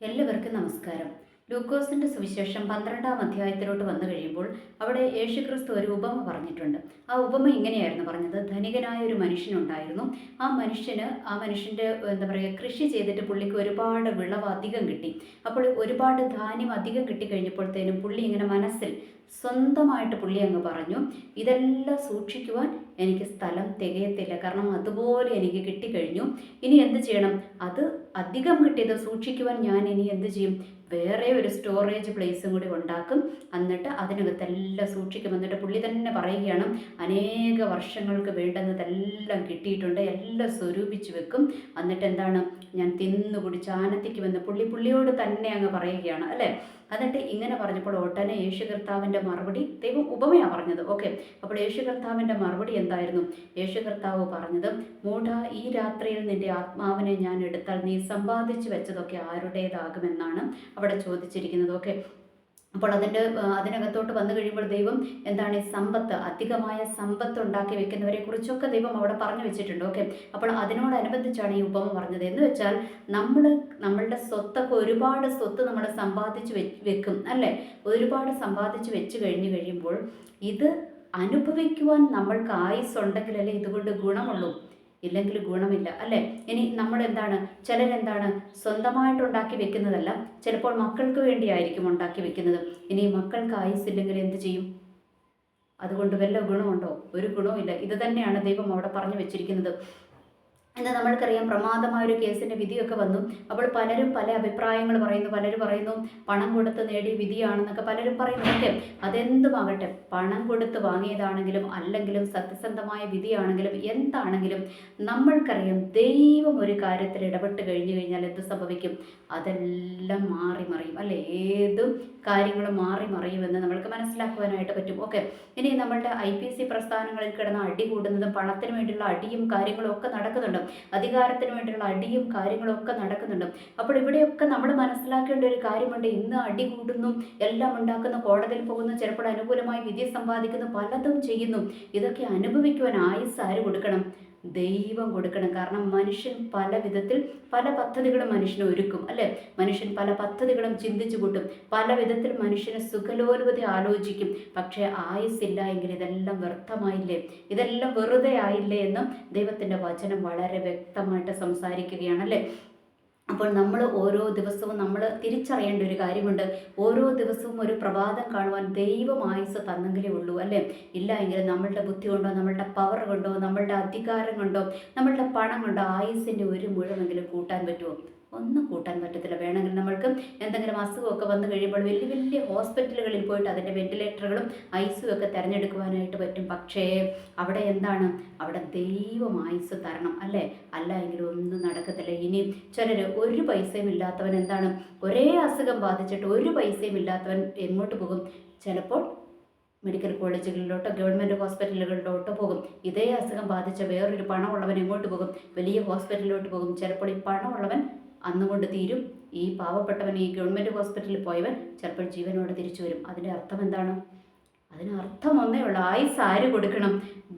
എല്ലാവർക്കും നമസ്കാരം. ലൂക്കോസിന്റെ സുവിശേഷം 12-ാം അധ്യായത്തിലോട്ട് വന്നു കഴിയുമ്പോൾ അവിടെ യേശുക്രിസ്തു ഒരു ഉപമ പറഞ്ഞിട്ടുണ്ട്. ആ ഉപമ ഇങ്ങനെയായിരുന്നു പറഞ്ഞത്. ധനികനായ ഒരു മനുഷ്യനുണ്ടായിരുന്നു. ആ മനുഷ്യൻ്റെ എന്താ പറയുക, കൃഷി ചെയ്തിട്ട് പുള്ളിക്ക് ഒരുപാട് വിളവ് അധികം കിട്ടി. അപ്പോൾ ഒരുപാട് ധാന്യം അധികം കിട്ടിക്കഴിഞ്ഞപ്പോഴത്തേനും പുള്ളി ഇങ്ങനെ മനസ്സിൽ സ്വന്തമായിട്ട് പുള്ളി അങ്ങ് പറഞ്ഞു, ഇതെല്ലാം സൂക്ഷിക്കുവാൻ എനിക്ക് സ്ഥലം തികയത്തില്ല, കാരണം അതുപോലെ എനിക്ക് കിട്ടിക്കഴിഞ്ഞു. ഇനി എന്ത് ചെയ്യണം? അത് അധികം കിട്ടിയത് സൂക്ഷിക്കുവാൻ ഞാൻ ഇനി എന്ത് ചെയ്യും? വേറെ ഒരു സ്റ്റോറേജ് പ്ലേസും കൂടി ഉണ്ടാക്കും. എന്നിട്ട് അതിനകത്തെല്ലാം സൂക്ഷിക്കും. എന്നിട്ട് പുള്ളി തന്നെ പറയുകയാണ്, അനേക വർഷങ്ങൾക്ക് വേണ്ടുന്നതെല്ലാം കിട്ടിയിട്ടുണ്ട്, എല്ലാം സ്വരൂപിച്ച് വെക്കും. എന്നിട്ട് എന്താണ്, ഞാൻ തിന്നു കുടിച്ച് ആനന്ദിക്കുമെന്ന് പുള്ളിയോട് തന്നെ അങ്ങ് പറയുകയാണ് അല്ലേ. എന്നിട്ട് ഇങ്ങനെ പറഞ്ഞപ്പോൾ ഉടനെ യേശു കർത്താവിൻ്റെ മറുപടി, ദൈവം ഉപമയാണ് പറഞ്ഞത്. ഓക്കെ, അപ്പോൾ യേശു കർത്താവിൻ്റെ മറുപടി എന്തായിരുന്നു? യേശു കർത്താവ് പറഞ്ഞത്, മൂഢ, ഈ രാത്രിയിൽ നിന്റെ ആത്മാവിനെ ഞാൻ എടുത്താൽ നീ സമ്പാദിച്ചു വെച്ചതൊക്കെ ആരുടേതാകുമെന്നാണ് അവിടെ ചോദിച്ചിരിക്കുന്നത്. ഓക്കെ, അപ്പോൾ അതിനകത്തോട്ട് വന്നു കഴിയുമ്പോൾ ദൈവം എന്താണ്, ഈ സമ്പത്ത്, അധികമായ സമ്പത്ത് ഉണ്ടാക്കി വെക്കുന്നവരെ കുറിച്ചൊക്കെ ദൈവം അവിടെ പറഞ്ഞു വെച്ചിട്ടുണ്ട്. ഓക്കെ, അപ്പോൾ അതിനോടനുബന്ധിച്ചാണ് ഈ ഉപമ പറഞ്ഞത്. എന്ന് വെച്ചാൽ നമ്മളുടെ സ്വത്തൊക്കെ, ഒരുപാട് സ്വത്ത് നമ്മൾ സമ്പാദിച്ച് വെക്കും അല്ലേ. ഒരുപാട് സമ്പാദിച്ച് വെച്ച് കഴിയുമ്പോൾ ഇത് അനുഭവിക്കുവാൻ നമ്മൾക്ക് ആയുസ് ഉണ്ടെങ്കിലല്ലേ ഇതുകൊണ്ട് ഗുണമുള്ളൂ, ഇല്ലെങ്കിൽ ഗുണമില്ല അല്ലേ. ഇനി നമ്മളെന്താണ്, ചിലരെന്താണ് സ്വന്തമായിട്ട് ഉണ്ടാക്കി വെക്കുന്നതല്ല, ചിലപ്പോൾ മക്കൾക്ക് വേണ്ടിയായിരിക്കും ഉണ്ടാക്കി വെക്കുന്നത്. ഇനി മക്കൾക്ക് ആയുസില്ലെങ്കിൽ എന്ത് ചെയ്യും? അതുകൊണ്ട് വല്ല ഗുണമുണ്ടോ? ഒരു ഗുണവും ഇല്ല. ഇത് തന്നെയാണ് ദൈവം അവിടെ പറഞ്ഞു വെച്ചിരിക്കുന്നത്. എന്നാൽ നമ്മൾക്കറിയാം, പ്രമാദമായൊരു കേസിൻ്റെ വിധിയൊക്കെ വന്നു. അപ്പോൾ പലരും പല അഭിപ്രായങ്ങൾ പറയുന്നു. പലരും പറയുന്നു പണം കൊടുത്ത് നേടിയ വിധിയാണെന്നൊക്കെ പലരും പറയുന്നു. ഓക്കെ, അതെന്തുമാകട്ടെ, പണം കൊടുത്ത് വാങ്ങിയതാണെങ്കിലും അല്ലെങ്കിലും സത്യസന്ധമായ വിധിയാണെങ്കിലും എന്താണെങ്കിലും നമ്മൾക്കറിയാം, ദൈവം ഒരു കാര്യത്തിൽ ഇടപെട്ട് കഴിഞ്ഞാൽ എന്ത് സംഭവിക്കും? അതെല്ലാം മാറി മറിയും അല്ലേ. ഏതും കാര്യങ്ങളും മാറി മറിയുമെന്ന് നമ്മൾക്ക് മനസ്സിലാക്കുവാനായിട്ട് പറ്റും. ഓക്കെ, ഇനി നമ്മളുടെ IPC പ്രസ്ഥാനങ്ങളിൽ കിടന്ന് അടി കൂടുന്നതും പണത്തിന് വേണ്ടിയുള്ള അടിയും കാര്യങ്ങളും ഒക്കെ നടക്കുന്നുണ്ട്. അധികാരത്തിന് വേണ്ടിയുള്ള അടിയും കാര്യങ്ങളും ഒക്കെ നടക്കുന്നുണ്ട്. അപ്പോൾ ഇവിടെയൊക്കെ നമ്മൾ മനസ്സിലാക്കേണ്ട ഒരു കാര്യമുണ്ട്. ഇന്ന് അടി കൂടുന്നു, എല്ലാം ഉണ്ടാക്കുന്നു, കോടതിയിൽ പോകുന്നു, ചിലപ്പോൾ അനുകൂലമായി വിധി സമ്പാദിക്കുന്നു, പലതും ചെയ്യുന്നു. ഇതൊക്കെ അനുഭവിക്കുവാൻ ആയുസ് ആര് കൊടുക്കണം? ദൈവം കൊടുക്കണം. കാരണം മനുഷ്യൻ പല വിധത്തിൽ പല പദ്ധതികളും മനുഷ്യന് ഒരുക്കും അല്ലേ. മനുഷ്യൻ പല പദ്ധതികളും ചിന്തിച്ചു കൂട്ടും, പല വിധത്തിൽ മനുഷ്യന് സുഖലോലുപതി ആലോചിക്കും. പക്ഷേ ആയുസ്സില്ല എങ്കിൽ ഇതെല്ലാം വ്യർത്ഥമായില്ലേ, ഇതെല്ലാം വെറുതെ ആയില്ലേ എന്ന് ദൈവത്തിൻ്റെ വചനം വളരെ വ്യക്തമായിട്ട് സംസാരിക്കുകയാണല്ലേ. അപ്പോൾ നമ്മൾ ഓരോ ദിവസവും നമ്മൾ തിരിച്ചറിയേണ്ട ഒരു കാര്യമുണ്ട്. ഓരോ ദിവസവും ഒരു പ്രഭാതം കാണുവാൻ ദൈവം ആയുസ് തന്നെങ്കിലേ ഉള്ളൂ അല്ലേ. ഇല്ല എങ്കിൽ നമ്മളുടെ ബുദ്ധി കൊണ്ടോ, നമ്മളുടെ പവർ കൊണ്ടോ, നമ്മളുടെ അധികാരം കൊണ്ടോ, നമ്മളുടെ പണം കൊണ്ടോ ആയുസിൻ്റെ ഒരു മുഴമെങ്കിലും കൂട്ടാൻ പറ്റുമോ? ഒന്നും കൂട്ടാൻ പറ്റത്തില്ല. വേണമെങ്കിൽ നമ്മൾക്ക് എന്തെങ്കിലും അസുഖമൊക്കെ വന്നു കഴിയുമ്പോൾ വലിയ വലിയ ഹോസ്പിറ്റലുകളിൽ പോയിട്ട് അതിൻ്റെ വെന്റിലേറ്ററുകളും ഐസും ഒക്കെ തിരഞ്ഞെടുക്കുവാനായിട്ട് പറ്റും. പക്ഷേ അവിടെ എന്താണ്, അവിടെ ദൈവം ആയുസ് തരണം അല്ലേ. അല്ല എങ്കിൽ ഒന്നും നടക്കത്തില്ല. ഇനി ചിലർ ഒരു പൈസയും ഇല്ലാത്തവൻ എന്താണ്, ഒരേ അസുഖം ബാധിച്ചിട്ട് ഒരു പൈസയും ഇല്ലാത്തവൻ എങ്ങോട്ട് പോകും? ചിലപ്പോൾ മെഡിക്കൽ കോളേജുകളിലോട്ടോ ഗവൺമെൻറ് ഹോസ്പിറ്റലുകളിലോട്ടോ പോകും. ഇതേ അസുഖം ബാധിച്ച വേറൊരു പണമുള്ളവൻ എങ്ങോട്ട് പോകും? വലിയ ഹോസ്പിറ്റലിലോട്ട് പോകും. ചിലപ്പോൾ ഈ പണമുള്ളവൻ അന്നുകൊണ്ട് തീരും. ഈ പാവപ്പെട്ടവൻ, ഈ ഗവൺമെൻറ് ഹോസ്പിറ്റലിൽ പോയവൻ ചിലപ്പോൾ ജീവനോടെ തിരിച്ചു വരും. അതിൻ്റെ അർത്ഥം എന്താണ്? അതിന് അർത്ഥം ഒന്നേ ഉള്ളൂ, ആയുസ് ആര് കൊടുക്കണം?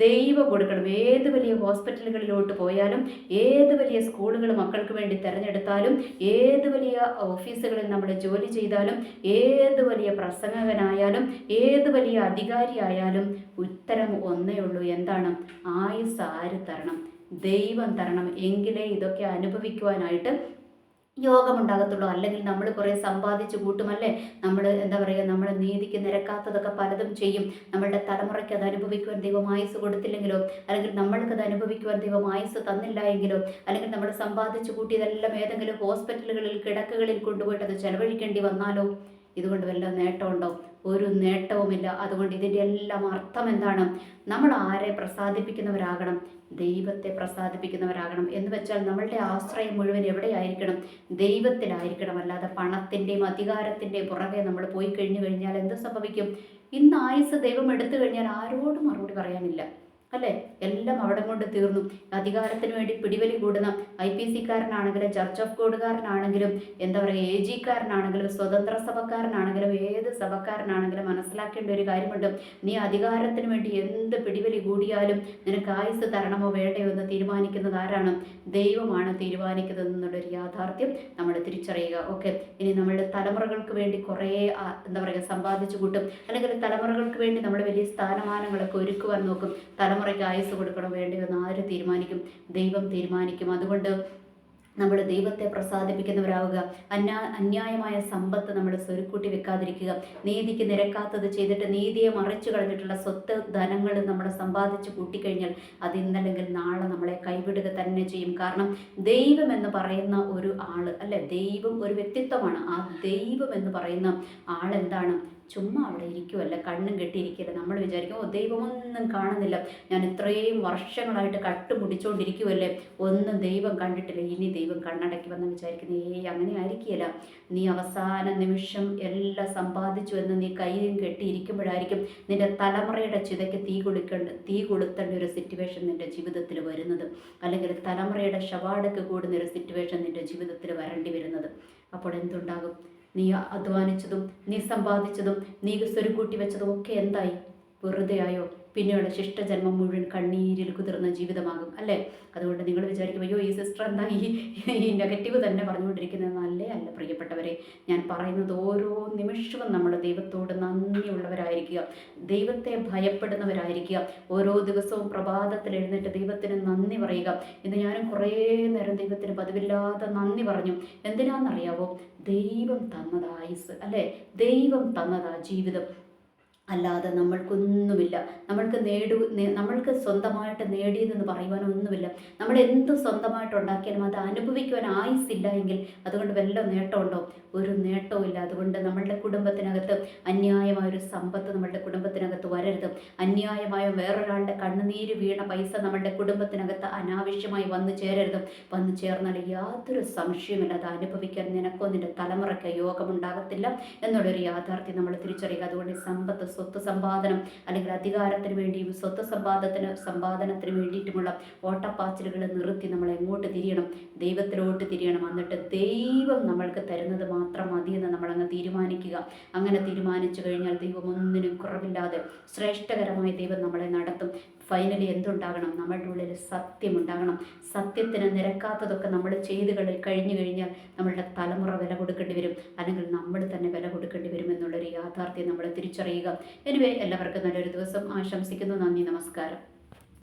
ദൈവം കൊടുക്കണം. ഏത് വലിയ ഹോസ്പിറ്റലുകളിലോട്ട് പോയാലും, ഏത് വലിയ സ്കൂളുകൾ മക്കൾക്ക് വേണ്ടി തിരഞ്ഞെടുത്താലും, ഏത് വലിയ ഓഫീസുകളിൽ നമ്മൾ ജോലി ചെയ്താലും, ഏത് വലിയ പ്രസംഗകനായാലും, ഏത് വലിയ അധികാരിയായാലും ഉത്തരം ഒന്നേ ഉള്ളൂ. എന്താണ്? ആയുസ് ആര് തരണം? ദൈവം തരണം. എങ്കിലേ ഇതൊക്കെ അനുഭവിക്കുവാനായിട്ട് യോഗമുണ്ടാകത്തുള്ളൂ. അല്ലെങ്കിൽ നമ്മൾ കുറേ സമ്പാദിച്ചു കൂട്ടുമല്ലേ. നമ്മൾ എന്താ പറയുക, നമ്മൾ നീതിക്ക് നിരക്കാത്തതൊക്കെ പലതും ചെയ്യും. നമ്മളുടെ തലമുറയ്ക്ക് അത് അനുഭവിക്കുവാൻ ദൈവം ആയുസ് കൊടുത്തില്ലെങ്കിലോ, അല്ലെങ്കിൽ നമ്മൾക്കത് അനുഭവിക്കുവാൻ ദൈവം ആയുസ് തന്നില്ല എങ്കിലോ, അല്ലെങ്കിൽ നമ്മൾ സമ്പാദിച്ചു കൂട്ടിയതെല്ലാം ഏതെങ്കിലും ഹോസ്പിറ്റലുകളിൽ കിടക്കുകളിൽ കൊണ്ടുപോയിട്ട് അത് ചെലവഴിക്കേണ്ടി വന്നാലോ? ഇതുകൊണ്ട് വല്ല നേട്ടമുണ്ടോ? ഒരു നേട്ടവുമില്ല. അതുകൊണ്ട് ഇതിൻ്റെ എല്ലാം അർത്ഥം എന്താണ്? നമ്മൾ ആരെ പ്രസാദിപ്പിക്കുന്നവരാകണം? ദൈവത്തെ പ്രസാദിപ്പിക്കുന്നവരാകണം. എന്ന് വെച്ചാൽ നമ്മളുടെ ആശ്രയം മുഴുവൻ എവിടെയായിരിക്കണം? ദൈവത്തിലായിരിക്കണം. അല്ലാതെ പണത്തിൻ്റെയും അധികാരത്തിൻ്റെയും പുറകെ നമ്മൾ പോയി കഴിഞ്ഞാൽ എന്ത് സംഭവിക്കും? ഇന്ന് ആയുസ് ദൈവം എടുത്തു കഴിഞ്ഞാൽ ആരോടും മറുപടി പറയാനില്ല. അല്ലേ? എല്ലാം അവിടെ കൊണ്ട് തീർന്നു. അധികാരത്തിന് വേണ്ടി പിടിവലി കൂടുന്ന IPC-കാരനാണെങ്കിലും ചർച്ച് ഓഫ് ഗോഡുകാരനാണെങ്കിലും എന്താ പറയുക AG-കാരനാണെങ്കിലും സ്വതന്ത്ര സഭക്കാരനാണെങ്കിലും ഏത് സഭക്കാരനാണെങ്കിലും മനസ്സിലാക്കേണ്ട ഒരു കാര്യമുണ്ട്. നീ അധികാരത്തിന് വേണ്ടി എന്ത് പിടിവലി കൂടിയാലും നിനക്ക് ആയുസ് തരണമോ വേണ്ടയോ എന്ന് തീരുമാനിക്കുന്നത് ആരാണ്? ദൈവമാണ് തീരുമാനിക്കുന്നത് എന്നുള്ളൊരു യാഥാർത്ഥ്യം നമ്മൾ തിരിച്ചറിയുക. ഓക്കെ, ഇനി നമ്മളുടെ തലമുറകൾക്ക് വേണ്ടി കുറേ എന്താ പറയുക സമ്പാദിച്ചു കൂട്ടും, അല്ലെങ്കിൽ തലമുറകൾക്ക് വേണ്ടി നമ്മൾ വലിയ സ്ഥാനമാനങ്ങളൊക്കെ ഒരുക്കുവാൻ നോക്കും. തലമുറയ്ക്ക് ആയുസ് കൊടുക്കണം വേണ്ടയോ എന്ന് ആര് തീരുമാനിക്കും? ദൈവം തീരുമാനിക്കും. അതുകൊണ്ട് നമ്മൾ ദൈവത്തെ പ്രസാദിപ്പിക്കുന്നവരാവുക. അന്യായമായ സമ്പത്ത് നമ്മൾ സ്വരുക്കൂട്ടി വെക്കാതിരിക്കുക. നീതിക്ക് നിരക്കാത്തത് ചെയ്തിട്ട് നീതിയെ മറിച്ചു കളഞ്ഞിട്ടുള്ള സ്വത്ത് ധനങ്ങൾ നമ്മൾ സമ്പാദിച്ച് കൂട്ടിക്കഴിഞ്ഞാൽ അത് ഇന്നല്ലെങ്കിൽ നാളെ നമ്മളെ കൈവിടുക തന്നെ ചെയ്യും. കാരണം ദൈവം എന്ന് പറയുന്ന ഒരു ആള് അല്ലെ, ദൈവം ഒരു വ്യക്തിത്വമാണ്. ആ ദൈവം എന്ന് പറയുന്ന ആളെന്താണ്? ചുമ്മാ അവിടെ ഇരിക്കുമല്ല, കണ്ണും കെട്ടിയിരിക്കില്ല. നമ്മൾ വിചാരിക്കും ദൈവമൊന്നും കാണുന്നില്ല, ഞാൻ ഇത്രയും വർഷങ്ങളായിട്ട് കട്ടുമുടിച്ചുകൊണ്ടിരിക്കുമല്ലേ, ഒന്നും ദൈവം കണ്ടിട്ടില്ല, ഇനി ദൈവം കണ്ണടക്കി വന്ന് വിചാരിക്കുന്നത് അങ്ങനെ ആയിരിക്കില്ല. നീ അവസാന നിമിഷം എല്ലാം സമ്പാദിച്ചു എന്ന് നീ കൈയും കെട്ടിയിരിക്കുമ്പോഴായിരിക്കും നിന്റെ തലമുറയുടെ ചിതയ്ക്ക് തീ കൊളുത്തേണ്ട ഒരു സിറ്റുവേഷൻ നിന്റെ ജീവിതത്തിൽ വരുന്നത്, അല്ലെങ്കിൽ തലമുറയുടെ ശവാടക്ക് കൂടുന്ന ഒരു സിറ്റുവേഷൻ നിന്റെ ജീവിതത്തിൽ വരേണ്ടി വരുന്നത്. അപ്പോൾ എന്തുണ്ടാകും? നീ അധ്വാനിച്ചതും നീ സമ്പാദിച്ചതും നീ സ്വരുക്കൂട്ടി വെച്ചതും ഒക്കെ എന്തായി? വെറുതെ ആയോ? പിന്നെയുള്ള ശിഷ്ടജന്മം മുഴുവൻ കണ്ണീരിൽ കുതിർന്ന ജീവിതമാകും അല്ലേ? അതുകൊണ്ട് നിങ്ങൾ വിചാരിക്കും അയ്യോ ഈ സിസ്റ്റർ എന്താ ഈ നെഗറ്റീവ് തന്നെ പറഞ്ഞുകൊണ്ടിരിക്കുന്നത്. അല്ല പ്രിയപ്പെട്ടവരെ, ഞാൻ പറയുന്നത് ഓരോ നിമിഷവും നമ്മൾ ദൈവത്തോട് നന്ദിയുള്ളവരായിരിക്കുക, ദൈവത്തെ ഭയപ്പെടുന്നവരായിരിക്കുക. ഓരോ ദിവസവും പ്രഭാതത്തിൽ എഴുന്നേറ്റ് ദൈവത്തിന് നന്ദി പറയുക. ഇന്ന് ഞാനും കുറേ നേരം ദൈവത്തിന് പതിവില്ലാതെ നന്ദി പറഞ്ഞു. എന്തിനാണെന്നറിയാവോ? ദൈവം തന്നതാ ആയുസ് അല്ലേ, ദൈവം തന്നതാ ജീവിതം. അല്ലാതെ നമ്മൾക്കൊന്നുമില്ല. നമ്മൾക്ക് സ്വന്തമായിട്ട് നേടിയതെന്ന് പറയുവാനൊന്നുമില്ല. നമ്മൾ എന്ത് സ്വന്തമായിട്ട് ഉണ്ടാക്കിയാലും അത് അനുഭവിക്കുവാൻ ആയുസില്ല എങ്കിൽ അതുകൊണ്ട് വല്ല നേട്ടമുണ്ടോ? ഒരു നേട്ടവും ഇല്ല. അതുകൊണ്ട് നമ്മളുടെ കുടുംബത്തിനകത്ത് അന്യായമായൊരു സമ്പത്ത് നമ്മളുടെ കുടുംബത്തിനകത്ത് വരരുത്. അന്യായമായ വേറൊരാളുടെ കണ്ണുനീര് വീണ പൈസ നമ്മളുടെ കുടുംബത്തിനകത്ത് അനാവശ്യമായി വന്നു ചേരരുത്. വന്നു ചേർന്നാൽ യാതൊരു സംശയമില്ല അത് അനുഭവിക്കാൻ നിനക്കോ നിന്റെ തലമുറയ്ക്ക് യോഗമുണ്ടാകത്തില്ല എന്നുള്ളൊരു യാഥാർത്ഥ്യം നമ്മൾ തിരിച്ചറിയുക. അതുകൊണ്ട് സമ്പത്ത്, സ്വത്ത് സമ്പാദനം അല്ലെങ്കിൽ അധികാരത്തിന് വേണ്ടിയും സ്വത്ത് സമ്പാദനത്തിന് വേണ്ടിയിട്ടുമുള്ള ഓട്ടപ്പാച്ചിലുകൾ നിർത്തി നമ്മൾ എങ്ങോട്ട് തിരിയണം? ദൈവത്തിലോട്ട് തിരിയണം. എന്നിട്ട് ദൈവം നമ്മൾക്ക് തരുന്നത് മാത്രം മതിയെന്ന് നമ്മളങ്ങ് തീരുമാനിക്കുക. അങ്ങനെ തീരുമാനിച്ചു കഴിഞ്ഞാൽ ദൈവം ഒന്നിനും കുറവില്ലാതെ ശ്രേഷ്ഠകരമായ ദൈവം നമ്മളെ നടത്തും. ഫൈനലി എന്തുണ്ടാകണം? നമ്മളുടെ ഉള്ളിൽ സത്യമുണ്ടാകണം. സത്യത്തിന് നിരക്കാത്തതൊക്കെ നമ്മൾ ചെയ്ത് കഴിഞ്ഞു കഴിഞ്ഞാൽ നമ്മളുടെ തലമുറ വില കൊടുക്കേണ്ടി വരും, അല്ലെങ്കിൽ നമ്മൾ തന്നെ വില കൊടുക്കേണ്ടി വരും എന്നുള്ളൊരു യാഥാർത്ഥ്യം നമ്മൾ തിരിച്ചറിയുക. എനിവേ, എല്ലാവർക്കും നല്ലൊരു ദിവസം ആശംസിക്കുന്നു. നന്ദി, നമസ്കാരം.